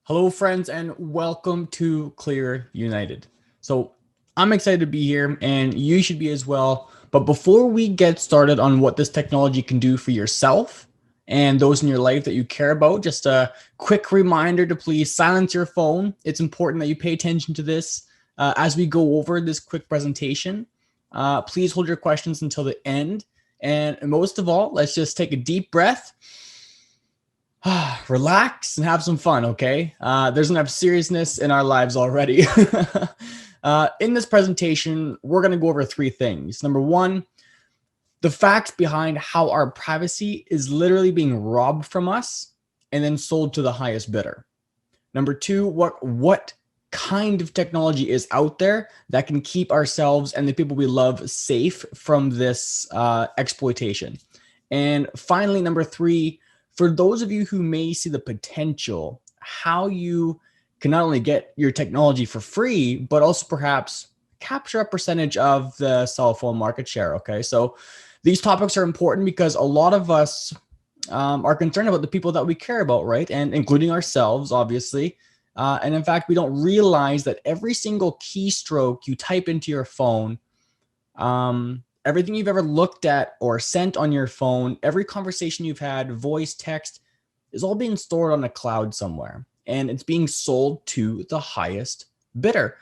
Hello, friends, and welcome to Clear United. So, I'm excited to be here, and you should be as well. But before we get started on what this technology can do for yourself and those in your life that you care about, just a quick reminder to please silence your phone. It's important that you pay attention to this as we go over this quick presentation. Please hold your questions until the end. And most of all, let's just take a deep breath, relax and have some fun, okay? There's enough seriousness in our lives already. In this presentation, we're going to go over three things. Number one, the facts behind how our privacy is literally being robbed from us and then sold to the highest bidder. Number two, what kind of technology is out there that can keep ourselves and the people we love safe from this exploitation. And finally, number three, for those of you who may see the potential, how you can not only get your technology for free, but also perhaps capture a percentage of the cell phone market share. Okay, so these topics are important because a lot of us are concerned about the people that we care about, right? And including ourselves, obviously. And in fact, we don't realize that every single keystroke you type into your phone, everything you've ever looked at or sent on your phone, every conversation you've had, voice, text, is all being stored on a cloud somewhere. And it's being sold to the highest bidder.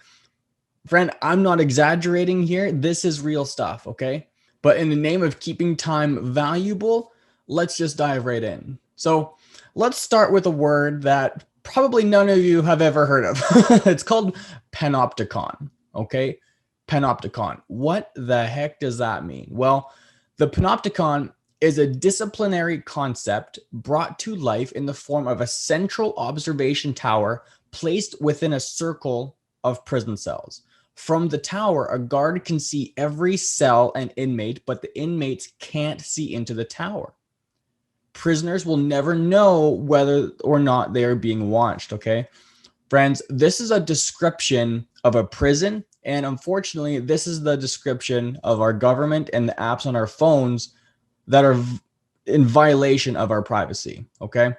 Friend, I'm not exaggerating here. This is real stuff, okay? But in the name of keeping time valuable, let's just dive right in. So let's start with a word that probably none of you have ever heard of. It's called panopticon, okay? Panopticon. What the heck does that mean? Well, the panopticon is a disciplinary concept brought to life in the form of a central observation tower placed within a circle of prison cells. From the tower, a guard can see every cell and inmate, but the inmates can't see into the tower. Prisoners will never know whether or not they are being watched, okay? Friends, this is a description of a prison, and unfortunately, this is the description of our government and the apps on our phones that are in violation of our privacy, okay?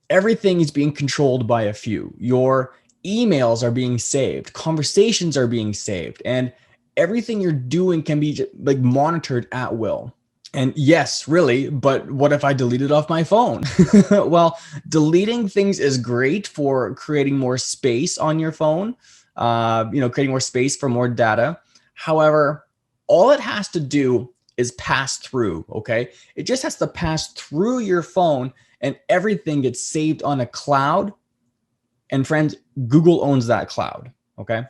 Everything is being controlled by a few. Your emails are being saved, conversations are being saved, and everything you're doing can be like monitored at will. And yes, really, but what if I delete it off my phone? Well, deleting things is great for creating more space on your phone, creating more space for more data. However, all it has to do is pass through, okay? It just has to pass through your phone and everything gets saved on a cloud. And friends, Google owns that cloud, okay?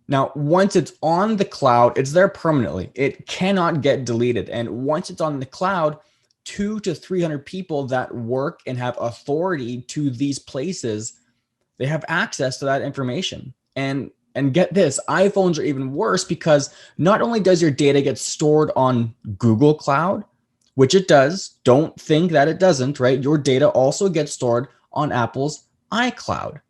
Now, once it's on the cloud, it's there permanently. It cannot get deleted. And once it's on the cloud, 200 to 300 people that work and have authority to these places, they have access to that information. And get this, iPhones are even worse because not only does your data get stored on Google Cloud, which it does, don't think that it doesn't, right? Your data also gets stored on Apple's iCloud.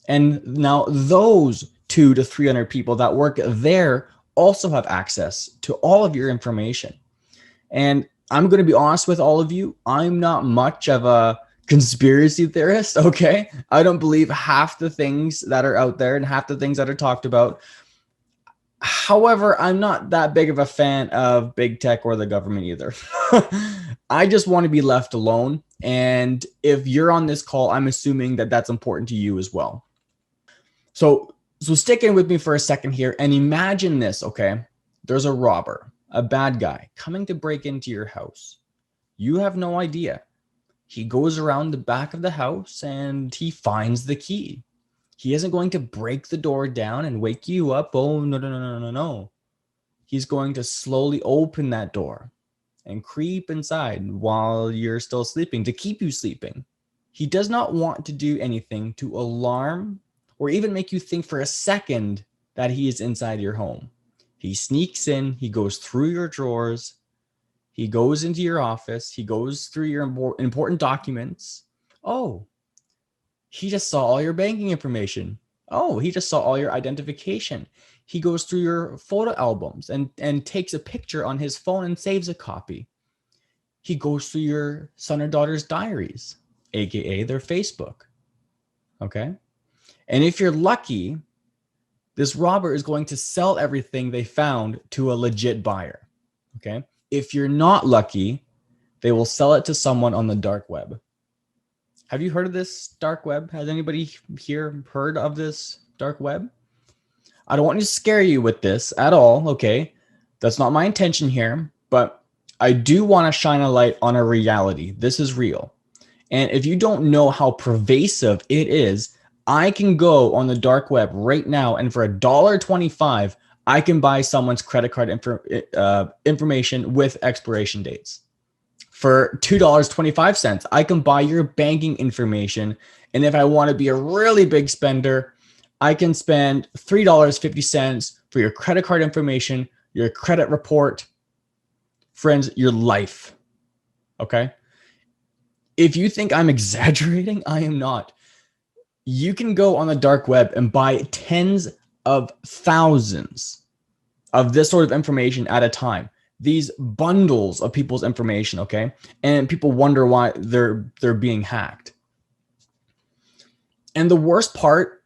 And now those 200 to 300 people that work there also have access to all of your information. And I'm going to be honest with all of you. I'm not much of a conspiracy theorist, okay? I don't believe half the things that are out there and half the things that are talked about. However, I'm not that big of a fan of big tech or the government either. I just want to be left alone. And if you're on this call, I'm assuming that that's important to you as well. So stick in with me for a second here and imagine this, okay? There's a robber, a bad guy coming to break into your house. You have no idea. He goes around the back of the house and he finds the key. He isn't going to break the door down and wake you up. Oh, no, no, no, no, no, no. He's going to slowly open that door and creep inside while you're still sleeping to keep you sleeping. He does not want to do anything to alarm or even make you think for a second that he is inside your home. He sneaks in, he goes through your drawers, he goes into your office, he goes through your important documents. Oh, he just saw all your banking information. Oh, he just saw all your identification. He goes through your photo albums and takes a picture on his phone and saves a copy. He goes through your son or daughter's diaries, aka their Facebook. Okay. And if you're lucky, this robber is going to sell everything they found to a legit buyer. Okay. If you're not lucky, they will sell it to someone on the dark web. Have you heard of this dark web? Has anybody here heard of this dark web? I don't want to scare you with this at all, okay? That's not my intention here, but I do want to shine a light on a reality. This is real. And if you don't know how pervasive it is, I can go on the dark web right now, and for $1.25, I can buy someone's credit card information with expiration dates. For $2.25, I can buy your banking information. And if I want to be a really big spender, I can spend $3.50 for your credit card information, your credit report, friends, your life. Okay? If you think I'm exaggerating, I am not. You can go on the dark web and buy tens of thousands of this sort of information at a time. These bundles of people's information, okay? And people wonder why they're being hacked. And the worst part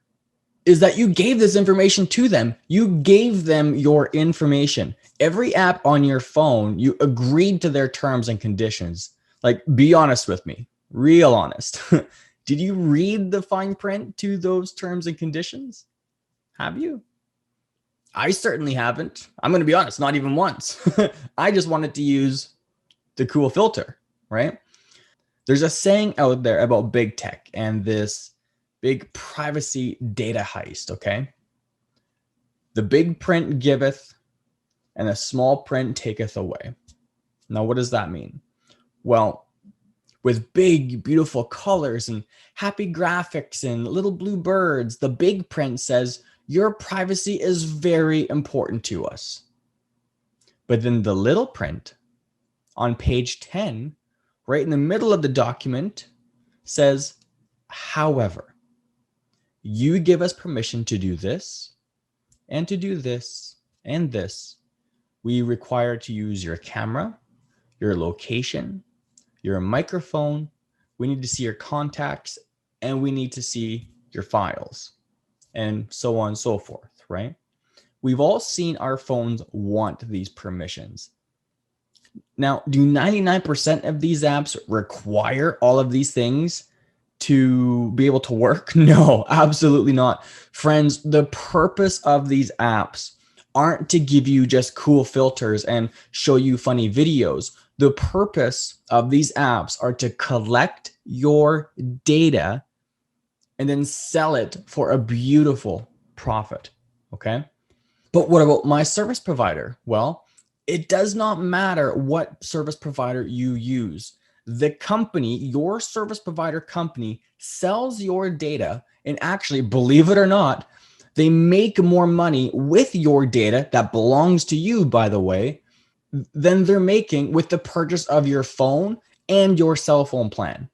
is that you gave this information to them. You gave them your information. Every app on your phone, you agreed to their terms and conditions. Like, be honest with me, real honest. Did you read the fine print to those terms and conditions? Have you? I certainly haven't. I'm going to be honest, not even once. I just wanted to use the cool filter, right? There's a saying out there about big tech and this big privacy data heist, okay? The big print giveth and the small print taketh away. Now, what does that mean? Well, with big, beautiful colors and happy graphics and little blue birds, the big print says, your privacy is very important to us. But then the little print on page 10, right in the middle of the document, says, however, you give us permission to do this and to do this and this. We require to use your camera, your location, your microphone. We need to see your contacts, and we need to see your files, and so on and so forth, right? We've all seen our phones want these permissions. Now, do 99% of these apps require all of these things to be able to work? No, absolutely not. Friends, the purpose of these apps aren't to give you just cool filters and show you funny videos. The purpose of these apps are to collect your data and then sell it for a beautiful profit, okay? But what about my service provider? Well, it does not matter what service provider you use. The company, your service provider company, sells your data, and actually, believe it or not, they make more money with your data that belongs to you, by the way, than they're making with the purchase of your phone and your cell phone plan.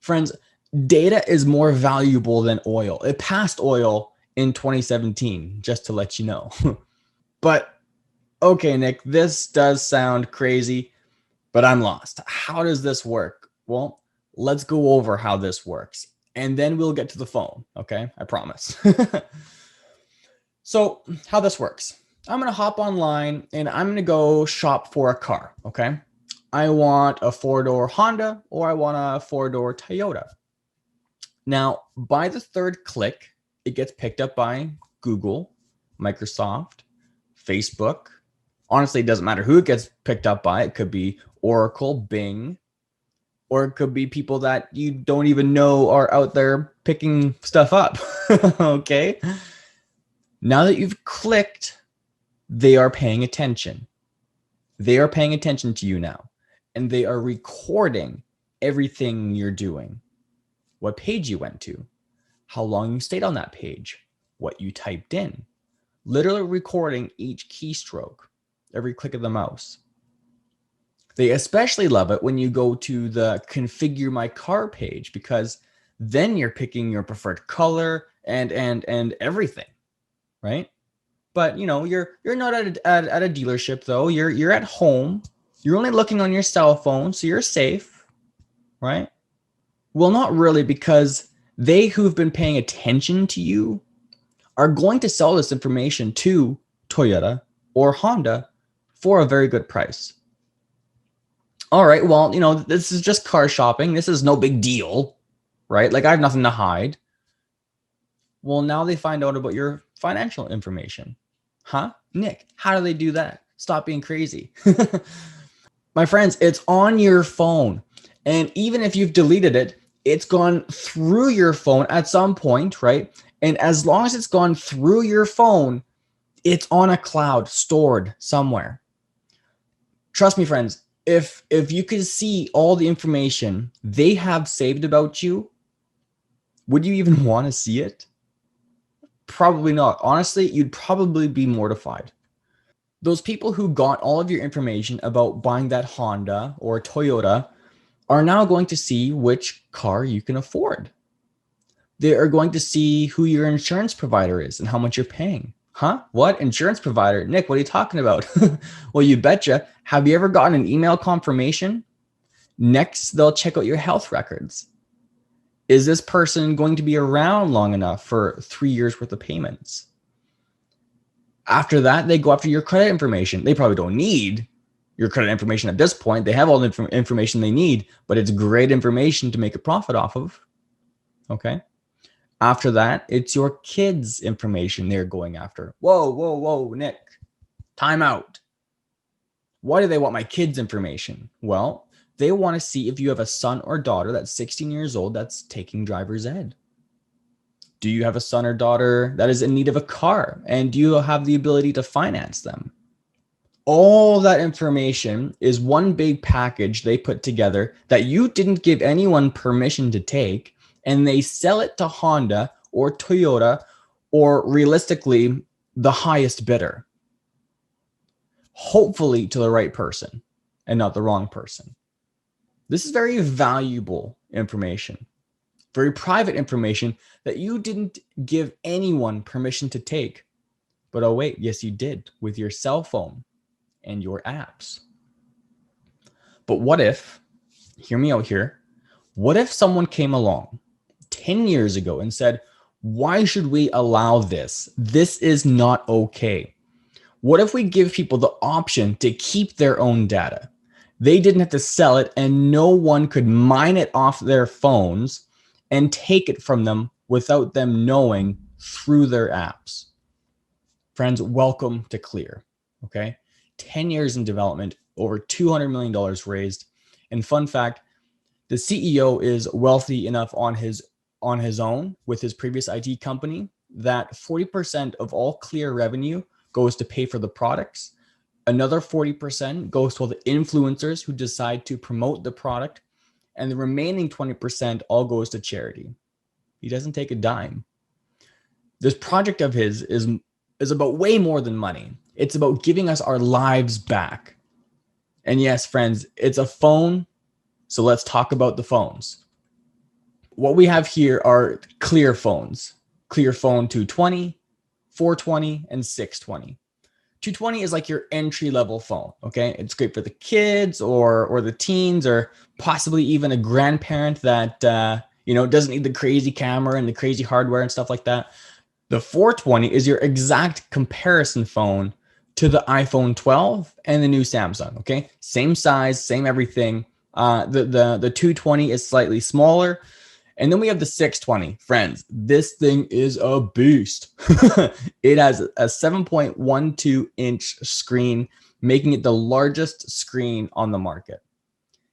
Friends, data is more valuable than oil. It passed oil in 2017, just to let you know. But okay, Nick, this does sound crazy, but I'm lost. How does this work? Well, let's go over how this works, and then we'll get to the phone, okay? I promise. So how this works. I'm going to hop online, and I'm going to go shop for a car, okay? I want a four-door Honda, or I want a four-door Toyota. Now, by the third click, it gets picked up by Google, Microsoft, Facebook. Honestly, it doesn't matter who it gets picked up by. It could be Oracle, Bing, or it could be people that you don't even know are out there picking stuff up. Okay. Now that you've clicked, they are paying attention. They are paying attention to you now, and they are recording everything you're doing. What page you went to, how long you stayed on that page, what you typed in, literally recording each keystroke, every click of the mouse. They especially love it when you go to the configure my car page, because then you're picking your preferred color and everything, right? But you know, you're not at a dealership though. You're at home. You're only looking on your cell phone, so you're safe, right? Well, not really, because They who've been paying attention to you are going to sell this information to Toyota or Honda for a very good price. All right, well, this is just car shopping. This is no big deal, right? Like I have nothing to hide. Well, now they find out about your financial information. Huh? Nick, how do they do that? Stop being crazy. My friends, it's on your phone. And even if you've deleted it, it's gone through your phone at some point, right? And as long as it's gone through your phone, it's on a cloud stored somewhere. Trust me, friends, if you could see all the information they have saved about you, would you even want to see it? Probably not. Honestly, you'd probably be mortified. Those people who got all of your information about buying that Honda or Toyota are now going to see which car you can afford. They are going to see who your insurance provider is and how much you're paying. Huh? What? Insurance provider? Nick, what are you talking about? Well, you betcha. Have you ever gotten an email confirmation? Next, they'll check out your health records. Is this person going to be around long enough for 3 years worth of payments? After that, they go after your credit information. They probably don't need your credit information at this point. They have all the information they need, but it's great information to make a profit off of. Okay. After that, it's your kids' information they're going after. Whoa, Nick. Time out. Why do they want my kids' information? Well, they want to see if you have a son or daughter that's 16 years old that's taking driver's ed. Do you have a son or daughter that is in need of a car? And do you have the ability to finance them? All that information is one big package they put together that you didn't give anyone permission to take, and they sell it to Honda or Toyota or realistically the highest bidder. Hopefully to the right person and not the wrong person. This is very valuable information, very private information that you didn't give anyone permission to take. But oh wait, yes you did with your cell phone and your apps. But what if, hear me out here, what if someone came along 10 years ago and said, why should we allow this? This is not okay. What if we give people the option to keep their own data? They didn't have to sell it and no one could mine it off their phones and take it from them without them knowing through their apps. Friends, welcome to Clear, okay? 10 years in development, over $200 million raised. And fun fact, the CEO is wealthy enough on his own with his previous IT company that 40% of all Clear revenue goes to pay for the products. Another 40% goes to all the influencers who decide to promote the product. And the remaining 20% all goes to charity. He doesn't take a dime. This project of his is about way more than money. It's about giving us our lives back. And yes, friends, it's a phone. So let's talk about the phones. What we have here are Clear phones. Clear phone 220, 420, and 620. 220 is like your entry level phone. Okay. It's great for the kids or the teens or possibly even a grandparent that, doesn't need the crazy camera and the crazy hardware and stuff like that. The 420 is your exact comparison phone to the iPhone 12 and the new Samsung. Okay. Same size, same everything. The 220 is slightly smaller. And then we have the 620. Friends, this thing is a beast. It has a 7.12 inch screen, making it the largest screen on the market.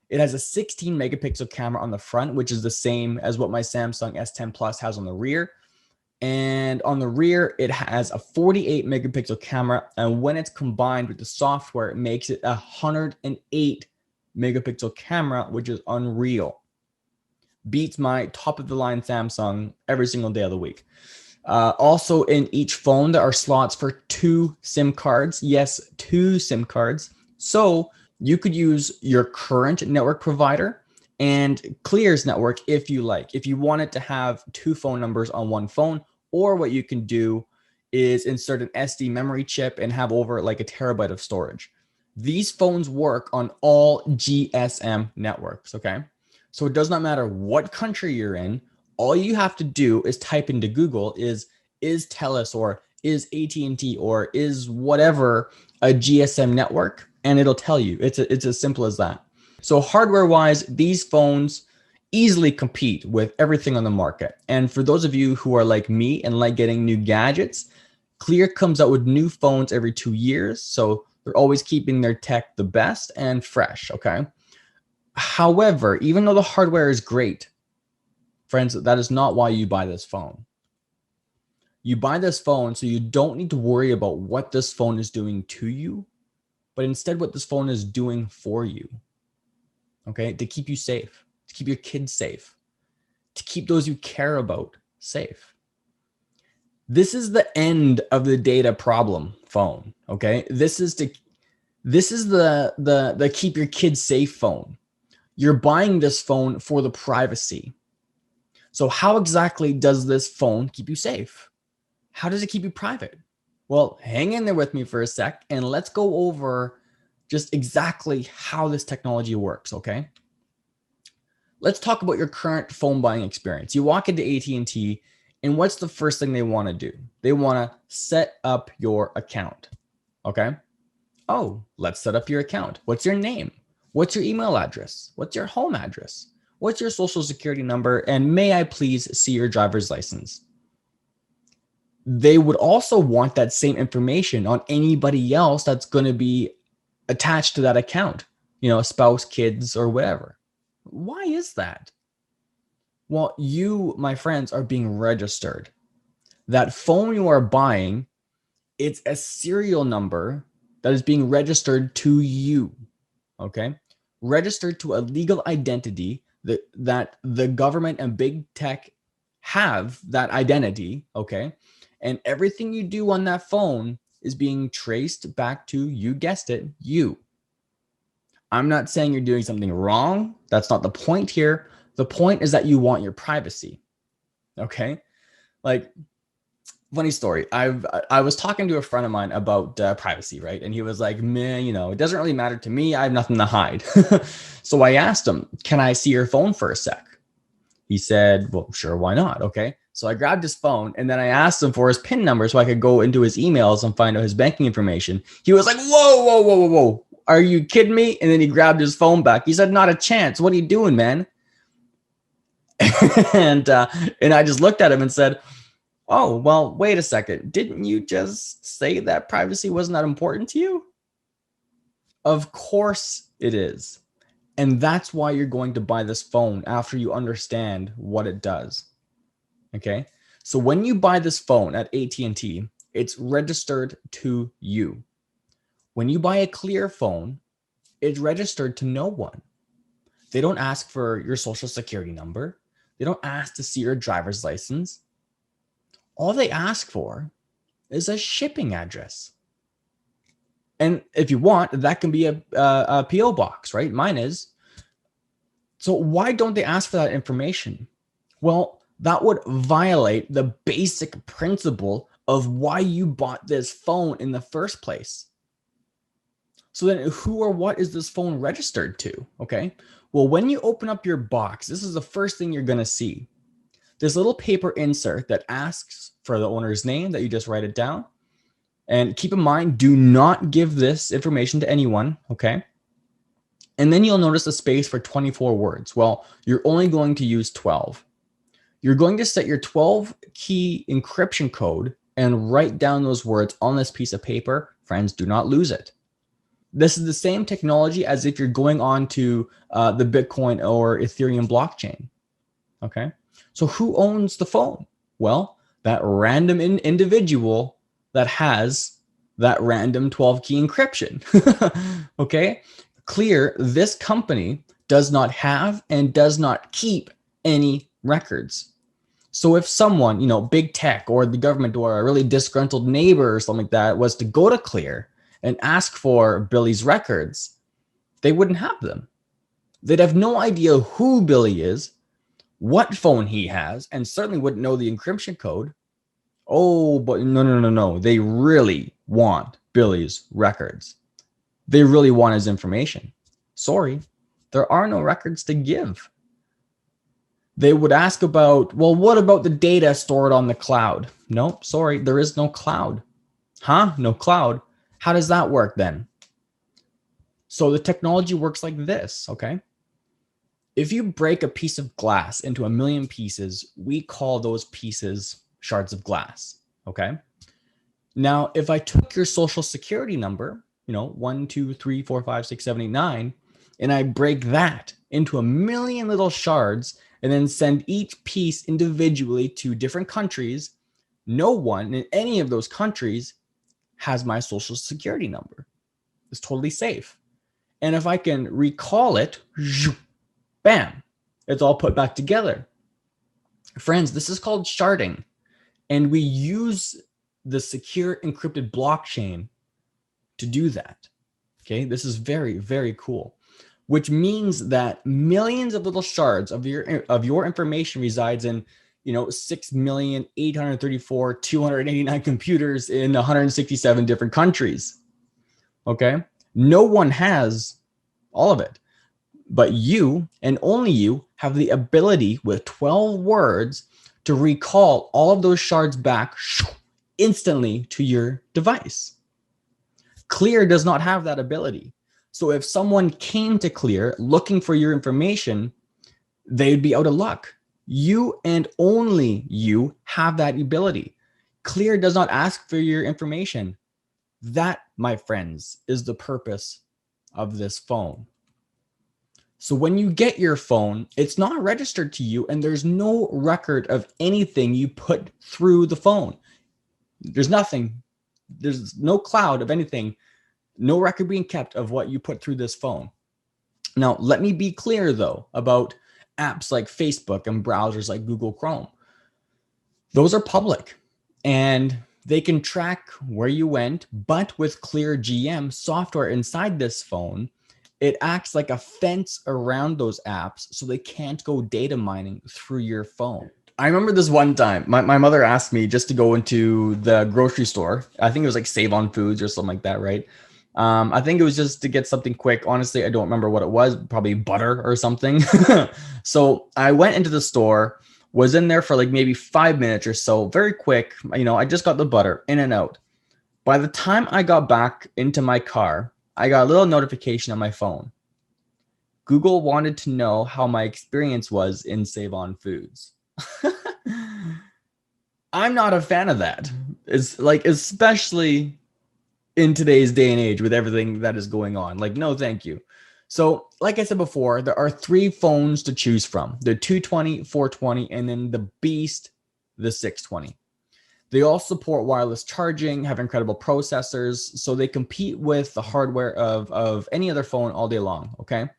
It has a 16 megapixel camera on the front, which is the same as what my Samsung S10 Plus has on the rear. And on the rear, it has a 48 megapixel camera. And when it's combined with the software, it makes it a 108 megapixel camera, which is unreal. Beats my top of the line Samsung every single day of the week. Also in each phone, there are slots for 2 SIM cards. Yes, 2 SIM cards. So you could use your current network provider and Clear's network if you like. If you wanted to have 2 phone numbers on one phone, or what you can do is insert an SD memory chip and have over like a terabyte of storage. These phones work on all GSM networks, okay? So it does not matter what country you're in All you have to do is type into Google is TELUS or is AT&T or is whatever a GSM network, and it'll tell you. It's as simple as that. So hardware wise, these phones easily compete with everything on the market. And for those of you who are like me and like getting new gadgets, Clear comes out with new phones every 2 years. So they're always keeping their tech the best and fresh. Okay. However, even though the hardware is great, friends, that is not why you buy this phone. You buy this phone so you don't need to worry about what this phone is doing to you, but instead what this phone is doing for you. Okay, to keep you safe, to keep your kids safe, to keep those you care about safe. This is the end of the data problem phone. Okay, this is the keep your kids safe phone. You're buying this phone for the privacy. So how exactly does this phone keep you safe? How does it keep you private? Well, hang in there with me for a sec and let's go over just exactly how this technology works, okay? Let's talk about your current phone buying experience. You walk into AT&T and what's the first thing they want to do? They want to set up your account, okay? Oh, let's set up your account. What's your name? What's your email address? What's your home address? What's your social security number? And may I please see your driver's license? They would also want that same information on anybody else that's going to be attached to that account, a spouse, kids, or whatever. Why is that? Well, you, my friends, are being registered. That phone you are buying, it's a serial number that is being registered to you, okay? Registered to a legal identity that the government and big tech have that identity, okay? And everything you do on that phone is being traced back to, you guessed it, you. I'm not saying you're doing something wrong. That's not the point here. The point is that you want your privacy, okay? Like, funny story. I was talking to a friend of mine about privacy, right? And he was like, "Man, it doesn't really matter to me. I have nothing to hide." So I asked him, "Can I see your phone for a sec?" He said, "Well, sure, why not?" Okay. So I grabbed his phone and then I asked him for his PIN number so I could go into his emails and find out his banking information. He was like, "Whoa, whoa, whoa, whoa, whoa. Are you kidding me?" And then he grabbed his phone back. He said, "Not a chance. What are you doing, man?" and I just looked at him and said, "Oh, well, wait a second. Didn't you just say that privacy wasn't that important to you?" Of course it is. And that's why you're going to buy this phone after you understand what it does. Okay? So when you buy this phone at AT&T, it's registered to you. When you buy a Clear phone, it's registered to no one. They don't ask for your social security number. They don't ask to see your driver's license. All they ask for is a shipping address. And if you want, that can be a PO box, right? Mine is. So why don't they ask for that information? Well, that would violate the basic principle of why you bought this phone in the first place. So then who or what is this phone registered to? Okay. Well, when you open up your box, this is the first thing you're going to see. This little paper insert that asks for the owner's name, that you just write it down. And keep in mind, do not give this information to anyone, okay? And then you'll notice a space for 24 words. Well, you're only going to use 12. You're going to set your 12 key encryption code and write down those words on this piece of paper. Friends, do not lose it. This is the same technology as if you're going on to the Bitcoin or Ethereum blockchain, okay? So who owns the phone? Well, that random individual that has that random 12 key encryption. Okay. Clear, this company does not have and does not keep any records. So if someone, big tech or the government or a really disgruntled neighbor or something like that was to go to Clear and ask for Billy's records, they wouldn't have them. They'd have no idea who Billy is, what phone he has, and certainly wouldn't know the encryption code. Oh, but no. They really want Billy's records. They really want his information. Sorry, there are no records to give. They would ask about, well, what about the data stored on the cloud? No, sorry, there is no cloud. Huh? No cloud. How does that work then? So the technology works like this, okay? If you break a piece of glass into a million pieces, we call those pieces shards of glass, okay? Now, if I took your social security number, 1, 2, 3, 4, 5, 6, 7, 8, 9, and I break that into a million little shards and then send each piece individually to different countries, no one in any of those countries has my social security number. It's totally safe. And if I can recall it, bam, it's all put back together. Friends, this is called sharding. And we use the secure encrypted blockchain to do that. Okay, this is very, very cool. Which means that millions of little shards of your information resides in 6,834,289 computers in 167 different countries. Okay, no one has all of it, but you and only you have the ability with 12 words to recall all of those shards back instantly to your device. Clear does not have that ability. So if someone came to Clear looking for your information, they'd be out of luck. You and only you have that ability. Clear does not ask for your information. That, my friends, is the purpose of this phone. So when you get your phone, it's not registered to you and there's no record of anything you put through the phone. There's nothing. There's no cloud of anything. No record being kept of what you put through this phone. Now, let me be clear, though, about apps like Facebook and browsers like Google Chrome. Those are public and they can track where you went, but with Clear GM software inside this phone, it acts like a fence around those apps so they can't go data mining through your phone. I remember this one time, my mother asked me just to go into the grocery store. I think it was like Save On Foods or something like that, right? I think it was just to get something quick. Honestly, I don't remember what it was, probably butter or something. So I went into the store, was in there for like maybe 5 minutes or so, very quick. I just got the butter in and out. By the time I got back into my car, I got a little notification on my phone. Google wanted to know how my experience was in Save On Foods. I'm not a fan of that. It's like, especially in today's day and age with everything that is going on. Like, no, thank you. So like I said before, there are 3 phones to choose from: the 220, 420, and then the beast, the 620. They all support wireless charging, have incredible processors, so they compete with the hardware of any other phone all day long, okay?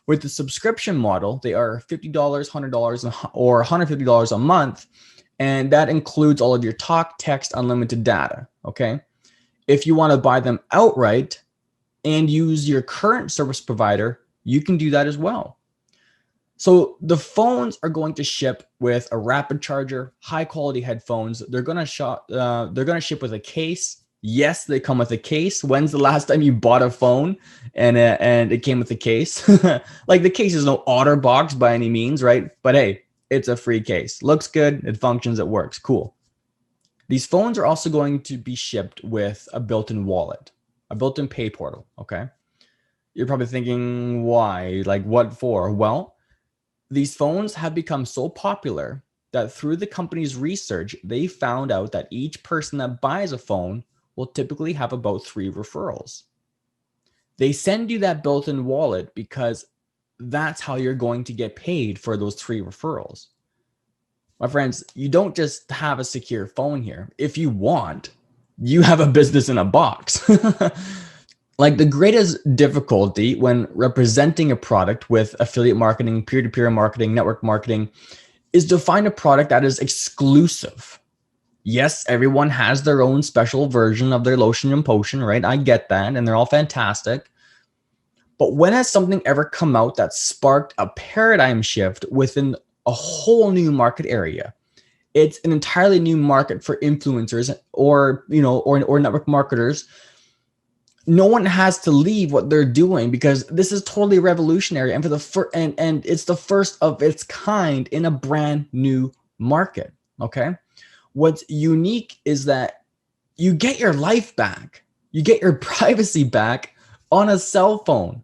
With the subscription model, they are $50, $100, or $150 a month, and that includes all of your talk, text, unlimited data, okay? If you want to buy them outright and use your current service provider, you can do that as well. So the phones are going to ship with a rapid charger, high quality headphones. They're going to ship with a case. Yes, they come with a case. When's the last time you bought a phone and it came with a case? Like, the case is no OtterBox by any means, right? But hey, it's a free case. Looks good. It functions. It works. Cool. These phones are also going to be shipped with a built-in wallet, a built-in pay portal. Okay. You're probably thinking, why? Like, what for? Well, these phones have become so popular that through the company's research, they found out that each person that buys a phone will typically have about 3 referrals. They send you that built-in wallet because that's how you're going to get paid for those 3 referrals. My friends, you don't just have a secure phone here. If you want, you have a business in a box. Like, the greatest difficulty when representing a product with affiliate marketing, peer-to-peer marketing, network marketing, is to find a product that is exclusive. Yes, everyone has their own special version of their lotion and potion, right? I get that, and they're all fantastic. But when has something ever come out that sparked a paradigm shift within a whole new market area? It's an entirely new market for influencers or network marketers No one has to leave what they're doing because this is totally revolutionary, and for the and it's the first of its kind in a brand new market. Okay, what's unique is that you get your life back, you get your privacy back on a cell phone.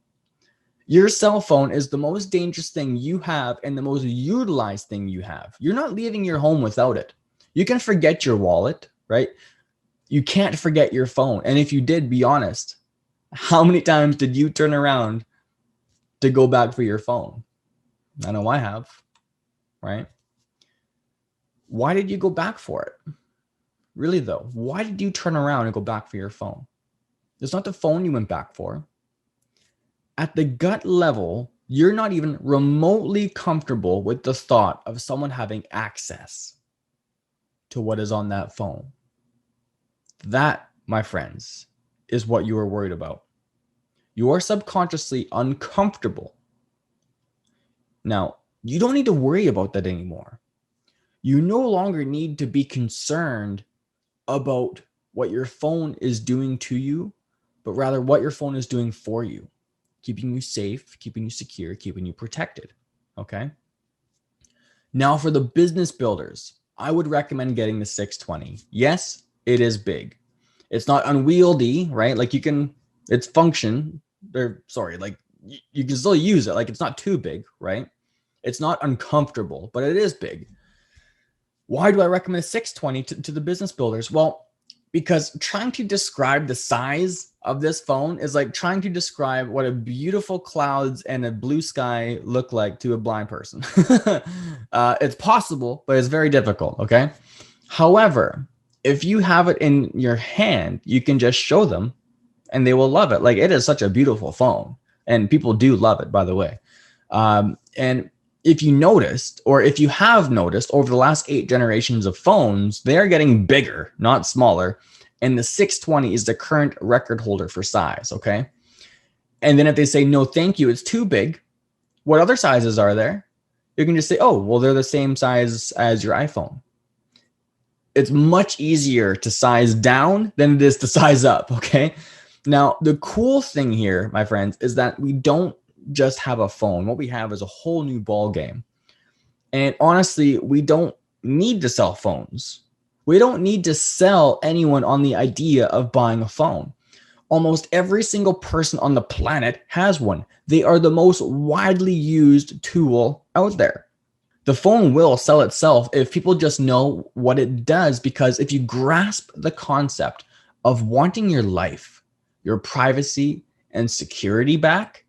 Your cell phone is the most dangerous thing you have and the most utilized thing you have. You're not leaving your home without it. You can forget your wallet, right? You can't forget your phone. And if you did, be honest. How many times did you turn around to go back for your phone? I know I have, right? Why did you go back for it? Really though, why did you turn around and go back for your phone? It's not the phone you went back for. At the gut level, you're not even remotely comfortable with the thought of someone having access to what is on that phone. That, my friends, is what you are worried about. You are subconsciously uncomfortable. Now, you don't need to worry about that anymore. You no longer need to be concerned about what your phone is doing to you, but rather what your phone is doing for you, keeping you safe, keeping you secure, keeping you protected. Okay. Now, for the business builders, I would recommend getting the 620. Yes, it is big. It's not unwieldy, right? Like it's function. Like you can still use it. Like it's not too big, right? It's not uncomfortable, but it is big. Why do I recommend a 620 to the business builders? Well, because trying to describe the size of this phone is like trying to describe what a beautiful clouds and a blue sky look like to a blind person. It's possible, but it's very difficult. Okay. However, if you have it in your hand, you can just show them and they will love it. Like it is such a beautiful phone and people do love it, by the way. And if you noticed, or if you have noticed over the last 8 generations of phones, they're getting bigger, not smaller. And the 620 is the current record holder for size. Okay. And then if they say, no, thank you, it's too big. What other sizes are there? You can just say, oh, well, they're the same size as your iPhone. It's much easier to size down than it is to size up. Okay. Now, the cool thing here, my friends, is that we don't just have a phone. What we have is a whole new ball game. And honestly, we don't need to sell phones. We don't need to sell anyone on the idea of buying a phone. Almost every single person on the planet has one. They are the most widely used tool out there. The phone will sell itself if people just know what it does, because if you grasp the concept of wanting your life, your privacy, and security back,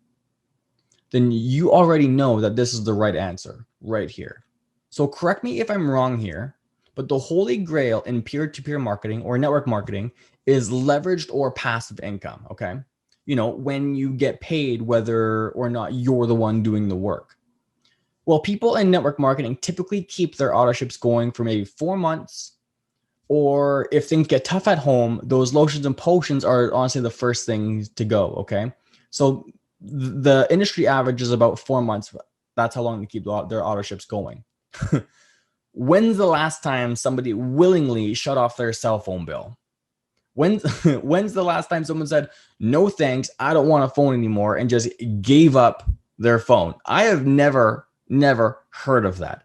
then you already know that this is the right answer right here. So correct me if I'm wrong here, but the holy grail in peer-to-peer marketing or network marketing is leveraged or passive income, okay? You know, when you get paid whether or not you're the one doing the work. Well, people in network marketing typically keep their autoships going for maybe 4 months, or if things get tough at home, those lotions and potions are honestly the first things to go, okay? So the industry average is about 4 months. That's how long they keep their autoships going. When's the last time somebody willingly shut off their cell phone bill? When's the last time someone said, no thanks, I don't want a phone anymore, and just gave up their phone? I have never heard of that.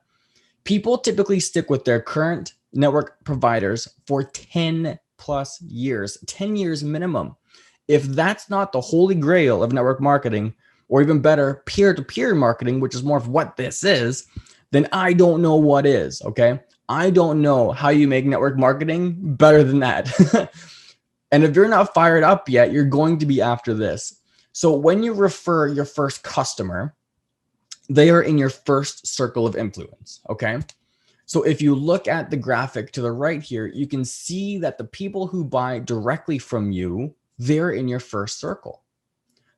People typically stick with their current network providers for 10 plus years, 10 years minimum. If that's not the holy grail of network marketing, or even better, peer-to-peer marketing, which is more of what this is, then I don't know what is, okay? I don't know how you make network marketing better than that. And if you're not fired up yet, you're going to be after this. So when you refer your first customer, they are in your first circle of influence, okay? So if you look at the graphic to the right here, you can see that the people who buy directly from you, they're in your first circle.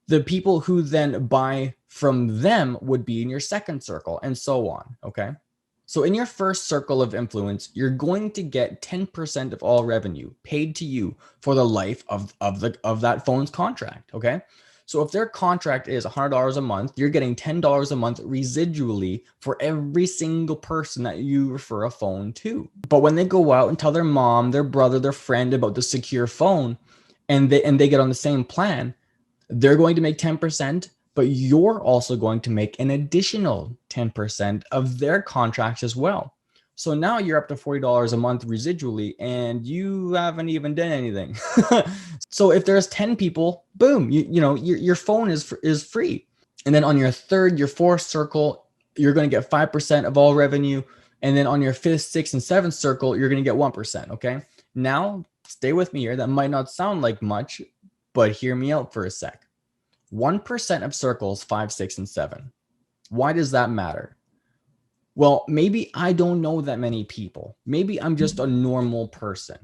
The people who then buy from them would be in your second circle, and so on, okay? So in your first circle of influence, you're going to get 10% of all revenue paid to you for the life of that phone's contract, okay? So if their contract is $100 a month, you're getting $10 a month residually for every single person that you refer a phone to. But when they go out and tell their mom, their brother, their friend about the secure phone, and they get on the same plan, they're going to make 10%, but you're also going to make an additional 10% of their contracts as well. So now you're up to $40 a month residually, and you haven't even done anything. So if there's 10 people, boom, your phone is free. And then on your third, your fourth circle, you're going to get 5% of all revenue. And then on your fifth, sixth, and seventh circle, you're going to get 1%. Okay. Now, stay with me here. That might not sound like much, but hear me out for a sec. 1% of circles 5, 6, and 7. Why does that matter? Well, maybe I don't know that many people. Maybe I'm just a normal person.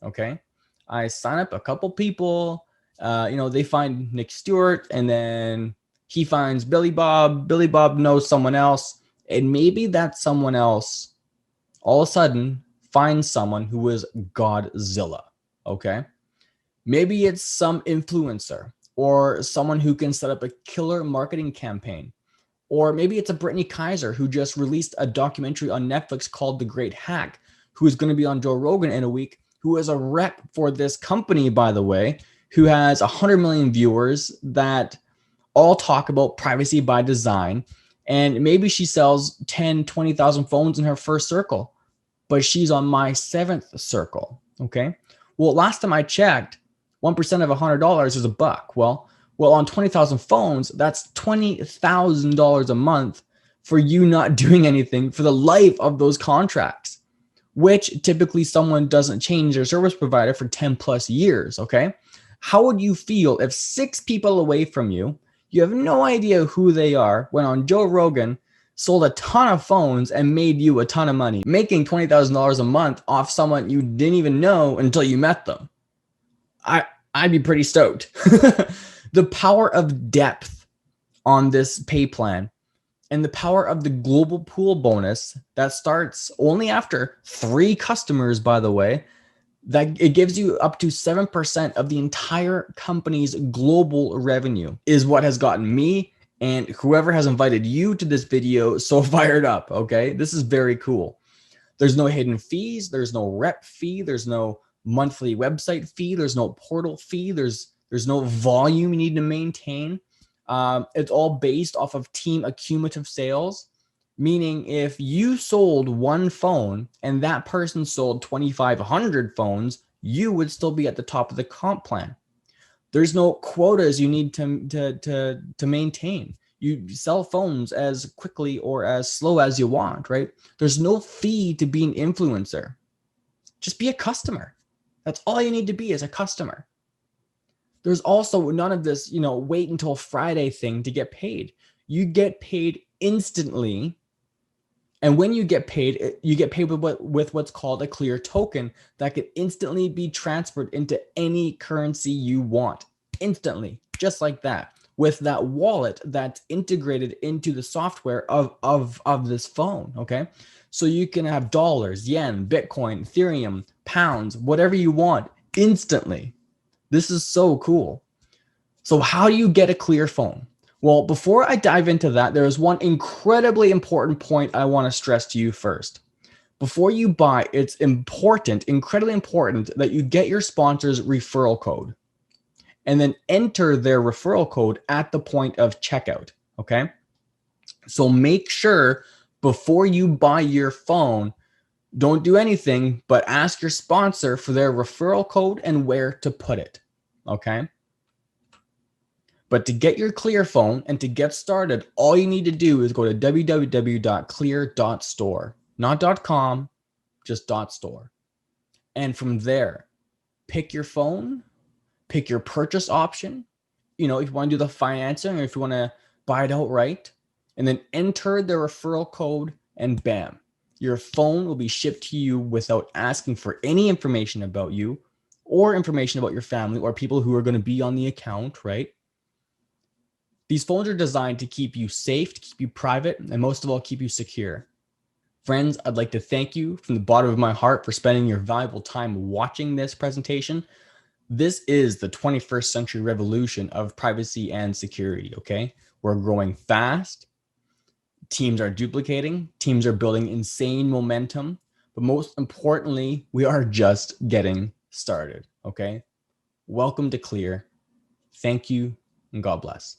Okay. I sign up a couple people. They find Nick Stewart, and then he finds Billy Bob. Billy Bob knows someone else. And maybe that someone else all of a sudden finds someone who is Godzilla. Okay. Maybe it's some influencer or someone who can set up a killer marketing campaign. Or maybe it's a Brittany Kaiser who just released a documentary on Netflix called The Great Hack, who is going to be on Joe Rogan in a week, who is a rep for this company, by the way, who has 100 million viewers that all talk about privacy by design. And maybe she sells 10, 20,000 phones in her first circle, but she's on my seventh circle. Okay. Well, last time I checked, 1% of $100 is $1. Well, on 20,000 phones, that's $20,000 a month for you not doing anything for the life of those contracts, which typically someone doesn't change their service provider for 10 plus years. Okay. How would you feel if 6 people away from you, you have no idea who they are, went on Joe Rogan, sold a ton of phones, and made you a ton of money, making $20,000 a month off someone you didn't even know until you met them? I'd be pretty stoked. The power of depth on this pay plan and the power of the global pool bonus that starts only after 3 customers, by the way, that it gives you up to 7% of the entire company's global revenue is what has gotten me and whoever has invited you to this video so fired up. Okay. This is very cool. There's no hidden fees. There's no rep fee. There's no monthly website fee. There's no portal fee. There's no volume you need to maintain. It's all based off of team accumulative sales, meaning if you sold 1 phone and that person sold 2,500 phones, you would still be at the top of the comp plan. There's no quotas you need to maintain. You sell phones as quickly or as slow as you want, right? There's no fee to be an influencer. Just be a customer. That's all you need to be, is a customer. There's also none of this, wait until Friday thing to get paid. You get paid instantly. And when you get paid with what's called a clear token that can instantly be transferred into any currency you want. Instantly, just like that, with that wallet that's integrated into the software of this phone. Okay. So you can have dollars, yen, Bitcoin, Ethereum, pounds, whatever you want instantly. This is so cool. So how do you get a clear phone? Well, before I dive into that, there is one incredibly important point I want to stress to you first. Before you buy, it's important, incredibly important, that you get your sponsor's referral code and then enter their referral code at the point of checkout. Okay. So make sure before you buy your phone, don't do anything but ask your sponsor for their referral code and where to put it. Okay. But to get your Clear phone and to get started, all you need to do is go to www.clear.store, not .com, just .store. And from there, pick your phone, pick your purchase option. If you want to do the financing or if you want to buy it outright, and then enter the referral code, and bam, your phone will be shipped to you without asking for any information about you or information about your family or people who are going to be on the account, right? These phones are designed to keep you safe, to keep you private, and most of all, keep you secure. Friends, I'd like to thank you from the bottom of my heart for spending your valuable time watching this presentation. This is the 21st century revolution of privacy and security, okay? We're growing fast. Teams are duplicating. Teams are building insane momentum. But most importantly, we are just getting started, okay? welcome to Clear. Thank you, and God bless.